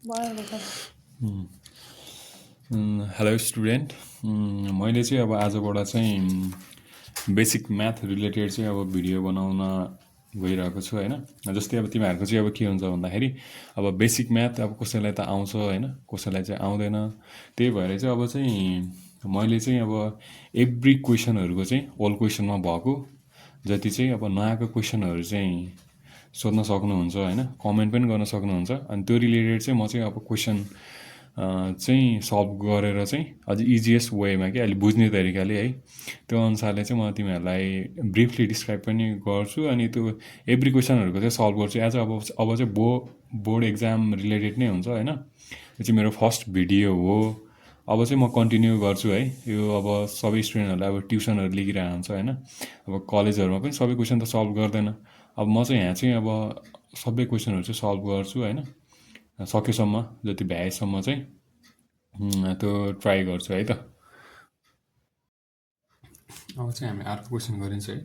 Hello student, मैले चाहिँ अब आजबाट चाहिँ बेसिक म्याथ रिलेटेड चाहिँ अब भिडियो बनाउन गइरहेको छु होइन। जस्तै अब तिमीहरूको चाहिँ अब के हुन्छ भन्दाखेरि अब बेसिक म्याथ अब कसैलाई त आउँछ होइन, कसैलाई चाहिँ आउँदैन। त्यही भएर चाहिँ अब चाहिँ मैले चाहिँ अब एभ्री क्वेसनहरूको चाहिँ अल क्वेसनमा भएको जति चाहिँ अब नआएको क्वेसनहरू चाहिँ सोध्न सक्नुहुन्छ होइन, कमेन्ट पनि गर्न सक्नुहुन्छ। अनि त्यो रिलेटेड चाहिँ म चाहिँ अब क्वेसन चाहिँ सल्भ गरेर चाहिँ अझ इजिएस्ट वेमा कि अहिले बुझ्ने तरिकाले है, त्यो अनुसारले चाहिँ म तिमीहरूलाई ब्रिफली डिस्क्राइब पनि गर्छु। अनि त्यो एभ्री क्वेसनहरूको चाहिँ सल्भ गर्छु एज अब चाहिँ बोर्ड एक्जाम रिलेटेड नै हुन्छ होइन। यो चाहिँ मेरो फर्स्ट भिडियो हो। अब चाहिँ म कन्टिन्यू गर्छु है। यो अब सबै स्टुडेन्टहरूलाई अब ट्युसनहरू लिइरहेको हुन्छ होइन। अब कलेजहरूमा पनि सबै क्वेसन त सल्भ गर्दैन। अब म चाहिँ यहाँ चाहिँ अब सबै क्वेसनहरू चाहिँ सल्भ गर्छु होइन, सकेसम्म जति भ्याएसम्म चाहिँ त्यो ट्राई गर्छु है त। अब चाहिँ हामी अर्को क्वेसन गरिन्छ है।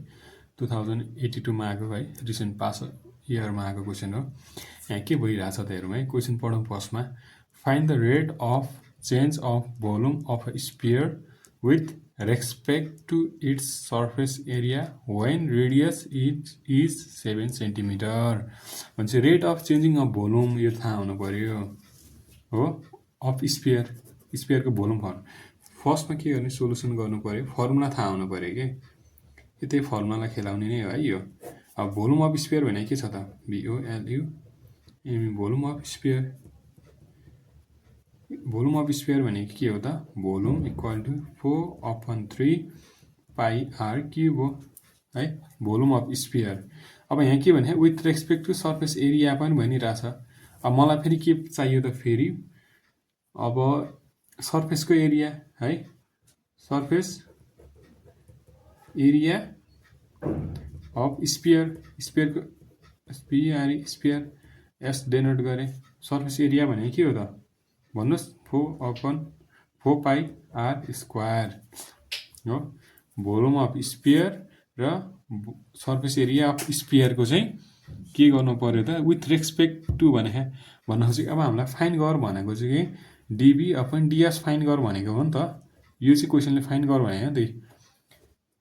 2082मा आएको है, रिसेन्ट पास इयरमा आएको क्वेसन हो। यहाँ के भइरहेछ त हेरौँ है। क्वेसन पढौँ फर्स्टमा। Find the rate of change of volume of a sphere with respect to its surface area when radius is 7 centimetre. भनेपछि rate of changing of volume यो थाहा हुनु पर्यो हो, अफ स्फियरको भोल्युम फर्स्टमा के गर्ने, सोल्युसन गर्नु पर्यो, फर्मुला थाहा हुनु पर्यो कि त्यही फर्मुलालाई खेलाउने नै हो है यो। अब भोल्युम अफ स्फियर भने के छ त, VOLU volume of sphere. Volume of sphere भनेको के हो त, volume equal to 4/3 πr cube हो है, भोल्युम अफ स्फियर। अब यहाँ के भने with respect to surface area पनि भनिरहेछ। अब मलाई फेरि के चाहियो त, फेरि अब सर्फेसको एरिया है, सर्फेस एरिया अफ स्फियरको स्फियर एस डेनोट गरे। सर्फेस एरिया भनेको के हो त भन्नुहोस्, 4/4πr² हो। भोल्युम अफ स्फियर र सर्फेस एरिया अफ स्फियरको चाहिँ के गर्नु पर्यो त, विथ रेस्पेक्ट टु भने भन्न खोजेको। अब हामीलाई फाइन गर भनेको चाहिँ कि dV/ds फाइन गर भनेको हो नि त। यो चाहिँ क्वेसनले फाइन गर भनेको त्यही।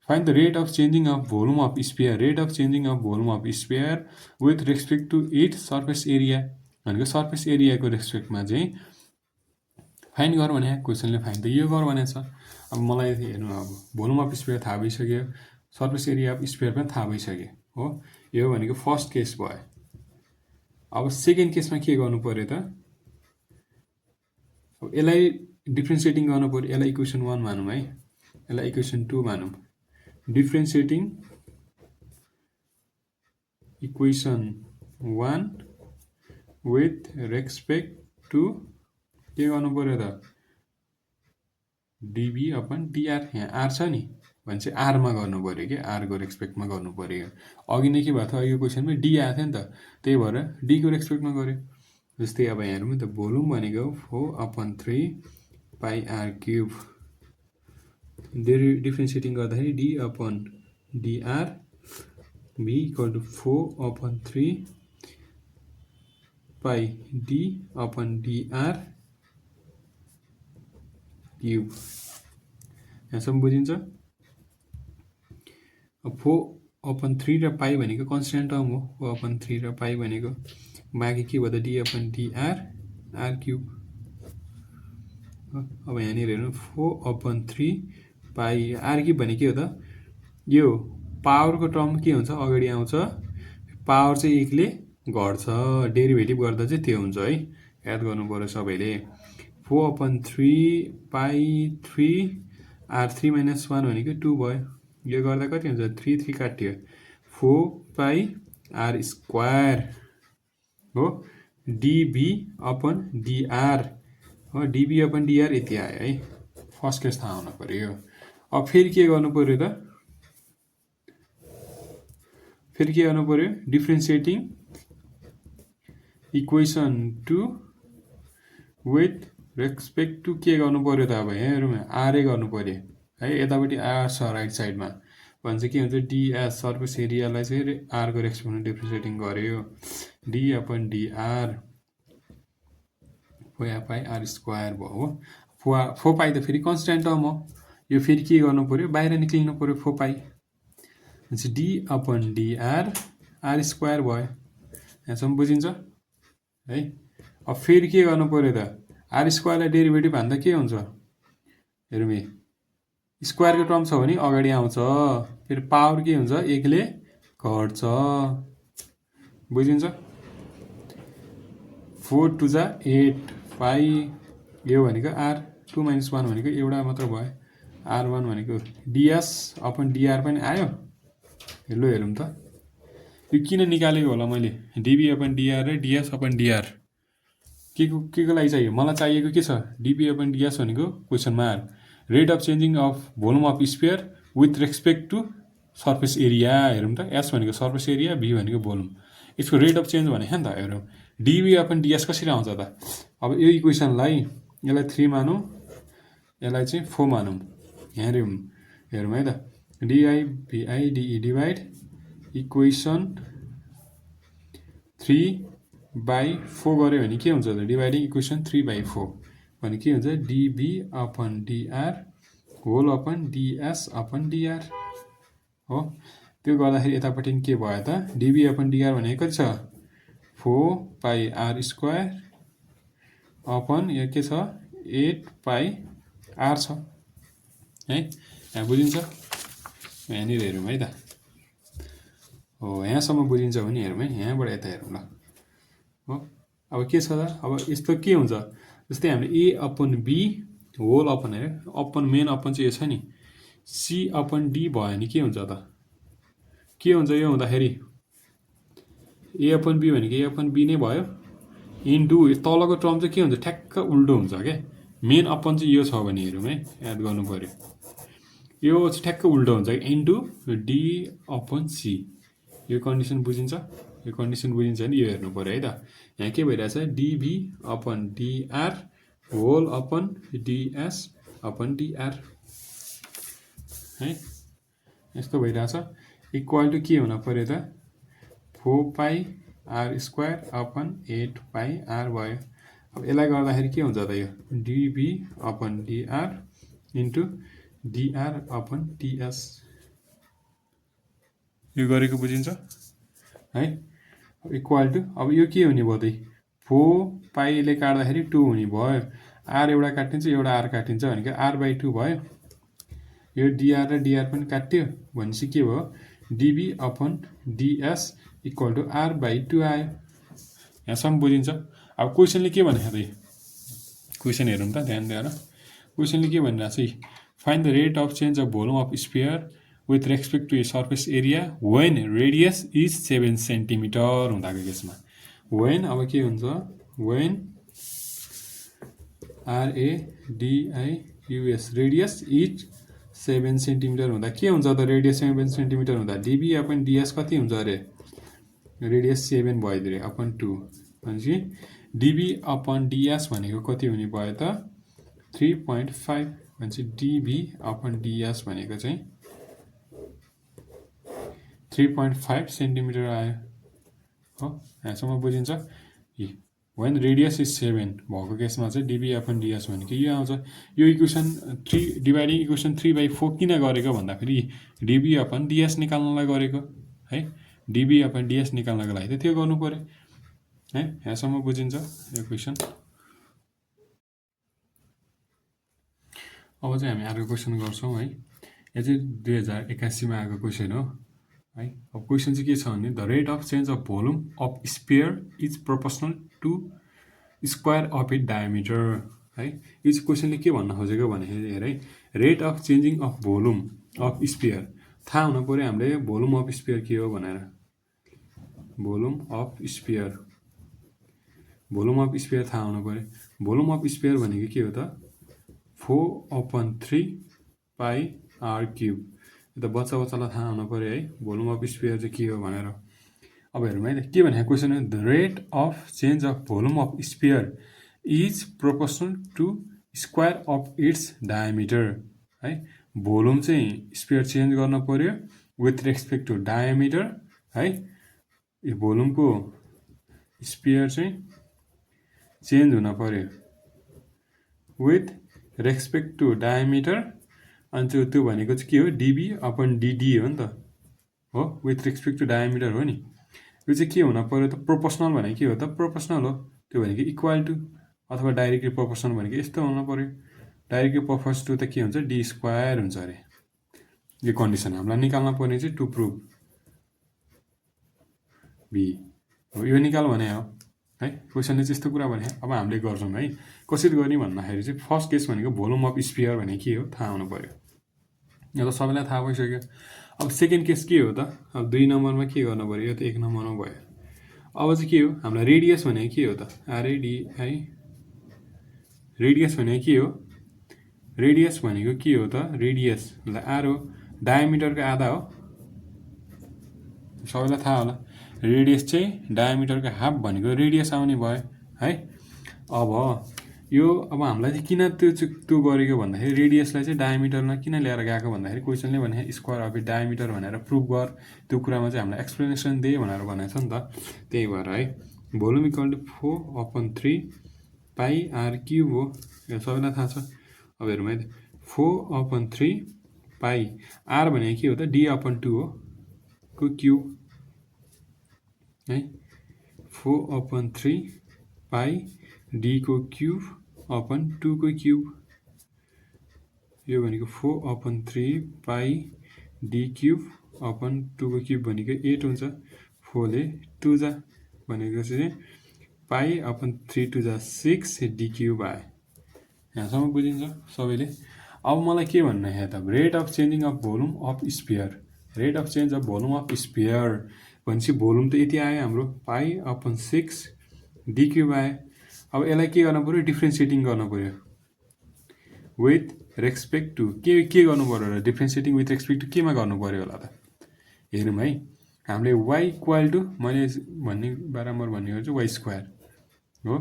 Find the rate of changing of volume of sphere, rate of changing of volume of sphere with respect to it surface area भनेको सर्फेस एरियाको रेस्पेक्टमा चाहिँ फाइन गर भने क्वेसनले फाइन त यो गर भनेको छ। अब मलाई हेर्नु, अब भोल्युम अफ स्फियर थाहा भइसक्यो, सर्फेस एरिया अफ स्फियर पनि थाहा भइसक्यो हो। यो भनेको फर्स्ट केस भयो। अब सेकेन्ड केसमा के गर्नु पर्यो त, अब यसलाई डिफ्रेन्सिएटिङ गर्नु पर्यो। यसलाई इक्वेसन 1 मानौँ है, यसलाई इक्वेसन 2 मानौँ। Differentiating equation 1 with respect to के गर्नु पर्यो त, dV/dr। यहाँ आर छ नि भने चाहिँ आरमा गर्नु पर्यो कि, आरको रेस्पेक्टमा गर्नु पर्यो। अघि नै के भएको थियो, यो क्वेसनमै डी आएको थियो नि त, त्यही भएर डीको रेस्पेक्टमा गऱ्यो। जस्तै अब यहाँ हेरौँ त, भोल्युम भनेको 4/3 πr³ डिफ्रेन्सिएटिङ गर्दाखेरि d/dr v equal to 4/3 πd/dr cube. यहाँसम्म बुझिन्छ। अब 4/3 र पाई भनेको कन्सट्यान्ट टर्म हो, 4/3 र पाई भनेको, बाँकी के भयो त d/dr r³। अब यहाँनिर हेर्नु 4/3 पाई r³ भने के हो त, यो पावरको टर्म के हुन्छ, अगाडि आउँछ, पावर चाहिँ 1 ले घट्छ, डेरिभेटिभ गर्दा चाहिँ त्यो हुन्छ है, याद गर्नु पर्यो सबैले। 4/3 पाई 3 r3 - 1 भनेको 2 भयो। यो गर्दा कति हुन्छ, 3 काट्यो, 4πr² हो, dV/dr हो। dV/dr यति आयो है। फर्स्ट केस थाहा हुनु पर्यो। अब फेरि के गर्नु पर्यो त, फेरि के गर्नु पर्यो, differentiating equation 2 with respect to के गर्नु पर्यो त, अब यहाँ हेरौँ, आरै गर्नु पर्यो है। यतापट्टि आर छ राइट साइडमा भने चाहिँ के हुन्छ, ds सर्फेस एरियालाई चाहिँ आरको रेस्पेक्टमा डिफ्रेन्सिएटिङ गर्यो, d/dr 4 पाई आर स्क्वायर भयो हो 4 पाई त फेरि कन्स्ट्यान्ट टर्म हो यो फेरि के गर्नु पर्यो बाहिर निक्लिनु पर्यो 4 पाई भनेपछि d upon dr r square भयो यहाँसम्म बुझिन्छ है अब फेरि के गर्नु पर्यो त आर स्क्वायरलाई डेरिभेटिभ हान्दा के हुन्छ हेरौँ है स्क्वायरको टर्म छ भने अगाडि आउँछ फेरि पावर के हुन्छ एकले घट्छ बुझिन्छ 4 टु जा 8 पाई यो भनेको आर 2 - 1 भनेको एउटा मात्र भयो R1 भनेको ds अपन dr पनि आयो ल हेरौँ त यो किन निकालेको होला मैले dv अपन dr र ds अपन dr के को लागि चाहियो मलाई चाहिएको के छ dv अपन ds भनेको question mark rate of changing of volume of sphere with respect to surface area हेरौँ त s भनेको सर्फेस एरिया v भनेको भोल्युम यसको रेट अफ चेन्ज भनेको नि त हेरौँ dv अपन ds कसरी आउँछ त अब यो इक्वेसनलाई यसलाई 3 मानौँ यसलाई चाहिँ 4 मानौँ यहाँ हेरौँ है त di bi de divide equation 3/4 गऱ्यो भने के हुन्छ त डिभाइडिङ इक्वेसन 3/4 भने के हुन्छ db upon dr whole upon ds upon dr हो त्यो गर्दाखेरि यतापट्टि के भयो त db अपन dr भनेको कति छ 4 पाई r स्क्वायर अपन यो के छ 8 पाई r छ है यहाँ बुझिन्छ यहाँनिर हेरौँ है त हो यहाँसम्म बुझिन्छ भने हेरौँ है यहाँबाट यता हेरौँ ल हो अब के छ त अब यस्तो के हुन्छ जस्तै हामीले a upon b whole upon हेऱ्यो अपन मेन अपन चाहिँ यो छ नि c अपन d भयो भने के हुन्छ त के हुन्छ यो हुँदाखेरि a अपन b भनेको a अपन b नै भयो इन्टु तलको टर्म चाहिँ के हुन्छ ठ्याक्क उल्टो हुन्छ क्या मेन अपन चाहिँ यो छ भने हेरौँ है याद गर्नु पर्यो यो चाहिँ ठ्याक्क उल्टो हुन्छ इन्टु d अपन c यो कन्डिसन बुझिन्छ यो कन्डिसन बुझिन्छ भने यो हेर्नु पर्यो है त यहाँ के भइरहेछ dv upon dr whole upon ds upon dr है यस्तो भइरहेछ इक्वल टु के हुन पर्यो त 4 पाई r स्क्वायर अपन 8 पाई r भयो अब यसलाई गर्दाखेरि के हुन्छ त यो dv upon dr into dr upon ds यो गरेको बुझिन्छ है इक्वल टु अब यो के हुने भयो त 4 पाईले काट्दाखेरि 2 हुने भयो r एउटा काटिन्छ एउटा r काटिन्छ भनेको r/2 भयो यो dr र dr पनि काट्यो भनेपछि के भयो dv upon ds equal to r/2 आयो यहाँसम्म बुझिन्छ अब क्वेसनले के भनेको त क्वेसन हेरौँ त ध्यान दिएर क्वेसनले के भनिरहेको छ find the rate of change of volume of sphere with respect to surface area when radius is 7 centimetre हुँदाको केसमा वेन अब के हुन्छ when RADIUS radius is 7 centimetre हुँदा के हुन्छ त रेडियस 7 सेन्टिमिटर हुँदा dv अपन ds कति हुन्छ अरे रेडियस 7 भयो अरे अपन 2 भनेपछि dv अपन ds भनेको कति हुने भयो त 3.5 भनेपछि dv अपन ds भनेको चाहिँ 3.5 सेन्टिमिटर आयो हो यहाँसम्म बुझिन्छ when radius is 7 भएको केसमा चाहिँ dv अपन ds भनेको यो आउँछ यो इक्वेसन 3 डिभाइडिङ इक्वेसन 3/4 किन गरेको भन्दाखेरि dv अपन ds निकाल्नलाई गरेको है dv अपन ds निकाल्नको लागि त त्यो गर्नु पर्यो है यहाँसम्म बुझिन्छ यो क्वेसन अब चाहिँ हामी अर्को क्वेसन गर्छौँ है यो चाहिँ 2081 मा आएको क्वेसन हो है अब क्वेसन चाहिँ के छ भने the rate of change of volume of sphere is proportional to square of it diameter है यो चाहिँ क्वेसनले के भन्न खोजेको भन्दाखेरि हेर है rate of changing of volume of sphere थाहा हुनु पर्यो हामीले भोल्युम अफ स्फियर के हो भनेर भोल्युम अफ स्फियर थाहा हुनु पर्यो भोल्युम अफ स्फियर भनेको के हो त 4/3 पाई r क्यूब यो त बच्चालाई थाहा हुनु पर्यो है भोल्युम अफ स्फियर चाहिँ के हो भनेर अब हेरौँ है के भनेको question the rate of change of volume of sphere is proportional to square of its diameter है भोल्युम चाहिँ स्फियर चेन्ज गर्न पर्यो विथ रेस्पेक्ट टु डायमिटर है यो भोल्युमको स्फियर चाहिँ चेन्ज हुन पर्यो विथ रेस्पेक्ट टु डायमिटर अनि त्यो भनेको चाहिँ के हो डिबी अपन डिडी हो नि त हो विथ रेस्पेक्ट टु डायमिटर हो नि यो चाहिँ के हुन पर्यो त प्रोपोर्सनल भनेको के हो त प्रोपोर्सनल हो त्यो भनेको इक्वल टु अथवा डाइरेक्टली प्रोपोर्सनल भनेको यस्तो हुन पर्यो डाइरेक्टली प्रोपोर्स टु त के हुन्छ डी स्क्वायर हुन्छ अरे यो कन्डिसन हामीलाई निकाल्न पर्ने चाहिँ टु प्रुभ बी हो यो निकाल भने हो है क्वेसनले चाहिँ यस्तो कुरा भने अब हामीले गर्छौँ है कसरी गर्ने भन्दाखेरि चाहिँ फर्स्ट केस भनेको भोल्युम अफ स्पियर भने के हो थाहा हुनु पर्यो यो त सबैलाई थाहा भइसक्यो अब सेकेन्ड केस के हो त अब 2 नम्बरमा के गर्नु पर्यो यो त 1 नम्बरमा भयो अब चाहिँ के हो हामीलाई रेडियस भनेको के हो त आरएडी है रेडियस भनेको के हो रेडियस भनेको के हो त रेडियस आर हो डायमिटरको आधा हो सबैलाई थाहा होला रेडियस चाहिँ डायमिटरको हाफ भनेको रेडियस आउने भयो है अब यो अब हामीलाई चाहिँ किन त्यो गरेको भन्दाखेरि रेडियसलाई चाहिँ डायमिटरमा किन ल्याएर गएको भन्दाखेरि क्वेसनले भने स्क्वायर अफ डायमिटर भनेर प्रुभ गर त्यो कुरामा चाहिँ हामीलाई एक्सप्लेनेसन दे भनेर भनेको छ नि त त्यही भएर है volume equal to 4/3 pi r cube हो यो सबैलाई थाहा छ अब हेरौँ है 4/3 पाई आर भनेको के हो त d/2 हो को क्युब है 4/3 पाई डी को क्युब अपन 2 को क्युब यो भनेको 4/3 पाई डी क्युब अपन 2 को क्युब भनेको 8 हुन्छ 4 ले 2 जा भनेको चाहिँ पाई/3 2 जा 6 डी क्युब आयो यहाँसम्म बुझिन्छ सबैले अब मलाई के भन्नु यहाँ त rate of changing of volume of sphere rate of change of volume of sphere भनेपछि भोल्युम त यति आयो हाम्रो पाई/6 डी क्युब आयो अब यसलाई के गर्नु पर्यो डिफ्रेन्सिएटिङ गर्नु पर्यो विथ रेस्पेक्ट टु के गर्नु पर्यो र डिफ्रेन्सिएटिङ विथ रेस्पेक्ट टु केमा गर्नु पर्यो होला त हेरौँ है हामीले y इक्वल टु मैले भन्ने बारम्बार भन्ने गर्छु y स्क्वायर हो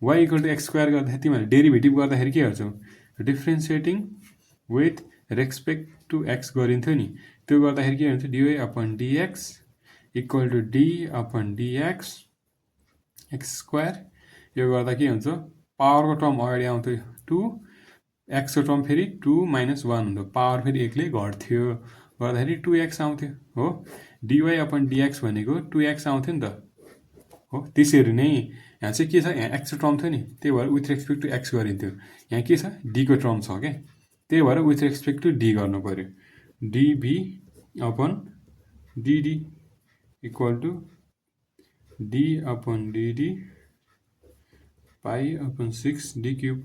y equal to x square गर्दाखेरि तिमीहरूले डेरिभेटिभ गर्दाखेरि के गर्छौ differentiating with respect to x गरिन्थ्यो नि त्यो गर्दाखेरि के हुन्छ dy/dx equal to d/dx x square यो गर्दा के हुन्छ पावरको टर्म अगाडि आउँथ्यो 2 x को टर्म फेरि 2 - 1 हुन्थ्यो पावर फेरि 1 ले घट्थ्यो गर्दाखेरि 2x आउँथ्यो हो dy/dx भनेको 2x आउँथ्यो नि त हो त्यसरी नै यहाँ चाहिँ के छ यहाँ x को टर्म थियो नि त्यही भएर विथ रेस्पेक्ट टु x गरिन्थ्यो यहाँ के छ d को टर्म छ के त्यही भएर विथ रेस्पेक्ट टु d गर्नु पर्यो dv/dd इक्वल टु d/dd पाई/6 डी क्युब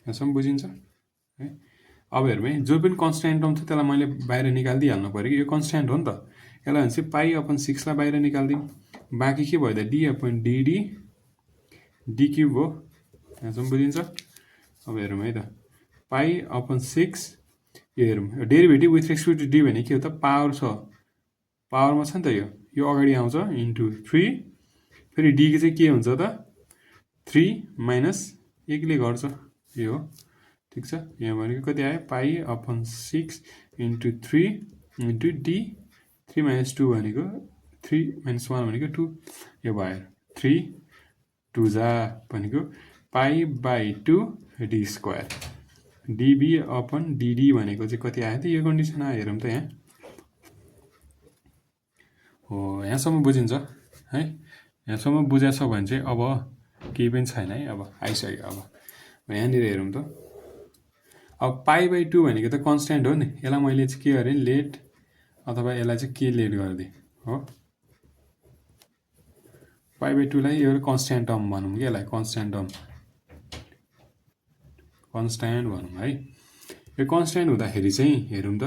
यहाँसम्म बुझिन्छ है अब हेरौँ है जो पनि कन्स्ट्यान्ट टर्म छ त्यसलाई मैले बाहिर निकालिदिइहाल्नु पऱ्यो कि यो कन्स्ट्यान्ट हो नि त यसलाई भने चाहिँ पाई/6 लाई बाहिर निकालिदिउँ बाँकी के भयो त d/dd डी क्युब हो यहाँसम्म बुझिन्छ अब हेरौँ है त पाई/6 यो हेरौँ derivative with respect to d भने के हो त पावर छ पावरमा छ नि त यो अगाडि आउँछ इन्टु 3 फेरि डी चाहिँ के हुन्छ त 3 - 1 ले घट्छ यो हो ठिक छ यहाँ भनेको कति आयो पाई/6 इन्टु 3 इन्टु डी 3 - 2 भनेको 3 - 1 भनेको 2 यो भयो 3 2 जा भनेको पाई/2 डी स्क्वायर dv/dd भनेको चाहिँ कति आयो त यो कन्डिसन आयो हेरौँ त यहाँ हो यहाँसम्म बुझिन्छ है यहाँसम्म बुझेछ भने चाहिँ अब केही पनि छैन है अब आइसक्यो अब यहाँनिर हेरौँ त अब पाई/2 भनेको त कन्स्ट्यान्ट हो नि यसलाई मैले चाहिँ के गरेँ लेट अथवा यसलाई चाहिँ के लेट गरिदिएँ हो पाई/2 लाई यो कन्स्ट्यान्ट टर्म भनौँ कि यसलाई कन्स्ट्यान्ट टर्म कन्स्ट्यान्ट भनौँ है यो कन्स्ट्यान्ट हुँदाखेरि चाहिँ हेरौँ त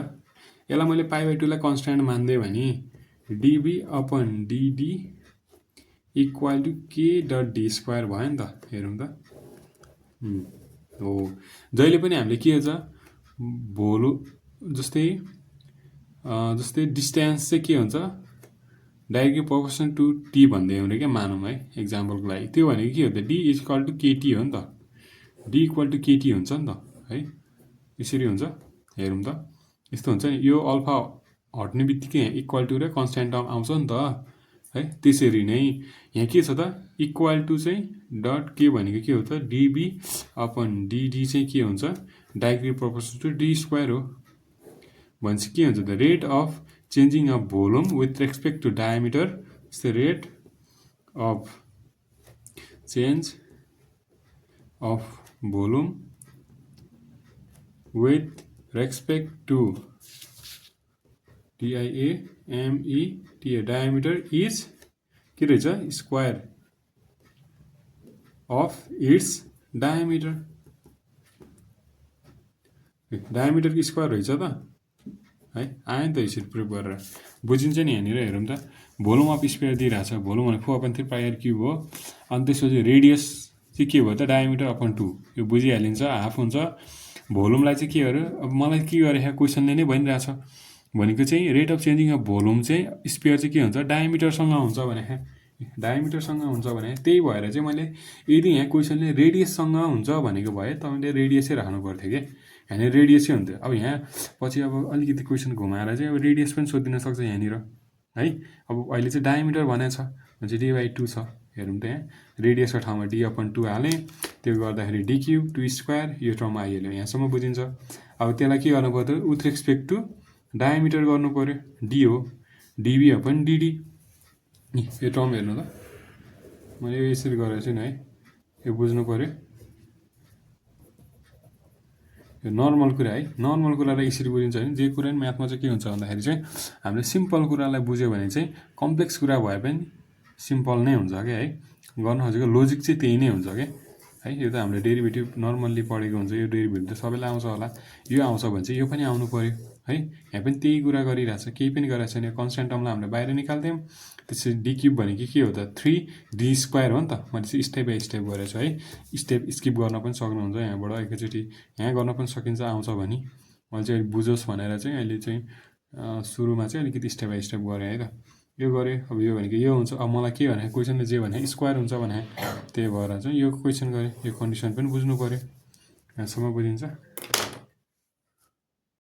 यसलाई मैले पाई/2 लाई कन्स्ट्यान्ट मान्दै भने dv/dd equal to k.d square भयो नि त हेरौँ त हो जहिले पनि हामीले के छ भोलु जस्तै डिस्टेन्स चाहिँ के हुन्छ डाइरेक्टली प्रोपोर्सन टु टी भन्दै हो क्या मानौँ है एक्जाम्पलको लागि त्यो भनेको के हो त डी इक्वल टु केटी हो नि त डी इक्वल टु केटी हुन्छ नि त है यसरी हुन्छ हेरौँ त यस्तो हुन्छ नि यो अल्फा हट्ने बित्तिकै इक्वल टु र कन्स्ट्यान्ट टर्म आउँछ नि त है। त्यसरी नै यहाँ के छ त इक्वल टु चाहिँ डट के भनेको के हो त डिबी अपन डिडी चाहिँ के हुन्छ directly proportional to D square हो। भनेपछि के हुन्छ त rate of changing of volume with respect to diameter is the rate of change of volume with respect to DIAMETA diameter is के रहेछ स्क्वायर अफ इट्स डायमिटर डायमिटरको square रहेछ त है आयो नि त यसरी प्रयोग गरेर बुझिन्छ नि यहाँनिर हेरौँ त भोल्युम अफ स्फियर दिइरहेछ भोल्युम भने 4/3 पाई आर क्युब हो अनि त्यसपछि रेडियस चाहिँ के भयो त डायमिटर अपन 2 यो बुझिहालिन्छ हाफ हुन्छ भोल्युमलाई चाहिँ के गर्यो अब मलाई के गरेको क्वेसनले नै भनिरहेछ भनेको चाहिँ rate of changing of volume चाहिँ स्फियर चाहिँ के हुन्छ डायमिटरसँग हुन्छ भने डायमिटरसँग हुन्छ भने त्यही भएर चाहिँ मैले यदि यहाँ क्वेसनले रेडियससँग हुन्छ भनेको भए तपाईँले रेडियसै राख्नु पर्थ्यो क्या यहाँनिर रेडियसै हुन्थ्यो। अब यहाँ पछि अब अलिकति क्वेसन घुमाएर चाहिँ अब रेडियस पनि सोधिन सक्छ यहाँनिर है। अब अहिले चाहिँ डायमिटर भनेको छ भने डी बाई 2 छ हेरौँ त यहाँ रेडियसको ठाउँमा डी अपन 2 हालेँ त्यो गर्दाखेरि डी क्युब 2 स्क्वायर यो टर्म आइहाल्यो यहाँसम्म बुझिन्छ। अब त्यसलाई के गर्नु पर्यो विथ रेस्पेक्ट टु डायमिटर गर्नु पऱ्यो डी हो डिबी अपन डिडी यो टर्म हेर्नु त मैले यो यसरी गरेको छु नि है यो बुझ्नु पऱ्यो यो नर्मल कुरा है नर्मल कुरालाई यसरी बुझिन्छ भने जे कुरा पनि म्याथमा चाहिँ के हुन्छ भन्दाखेरि चाहिँ हामीले सिम्पल कुरालाई बुझ्यो भने चाहिँ कम्प्लेक्स कुरा भए पनि सिम्पल नै हुन्छ क्या है गर्न खोजेको लोजिक चाहिँ त्यही नै हुन्छ क्या है। यो त हामीले डेरिभेटिभ नर्मल्ली पढेको हुन्छ यो डेरिभेटिभ त सबैलाई आउँछ होला यो आउँछ भने चाहिँ यो पनि आउनु पऱ्यो है। यहाँ पनि त्यही कुरा गरिरहेको छ केही पनि गरिरहेको छैन कन्सटेन्ट टर्मलाई हामीले बाहिर निकाल्थ्यौँ त्यसपछि डी क्युब भनेको के हो त 3d स्क्वायर हो नि त मैले चाहिँ स्टेप बाई स्टेप गरेको छु है स्टेप स्किप गर्न पनि सक्नुहुन्छ यहाँबाट एकैचोटि यहाँ गर्न पनि सकिन्छ आउँछ भने मैले चाहिँ बुझोस् भनेर चाहिँ अहिले चाहिँ सुरुमा चाहिँ अलिकति स्टेप बाई स्टेप गरेँ है त यो गरेँ। अब यो भनेको यो हुन्छ अब मलाई के भने क्वेसनले जे भने स्क्वायर हुन्छ भने त्यही भएर चाहिँ यो क्वेसन गरेँ यो कन्डिसन पनि बुझ्नु पऱ्यो यहाँसम्म बुझिन्छ।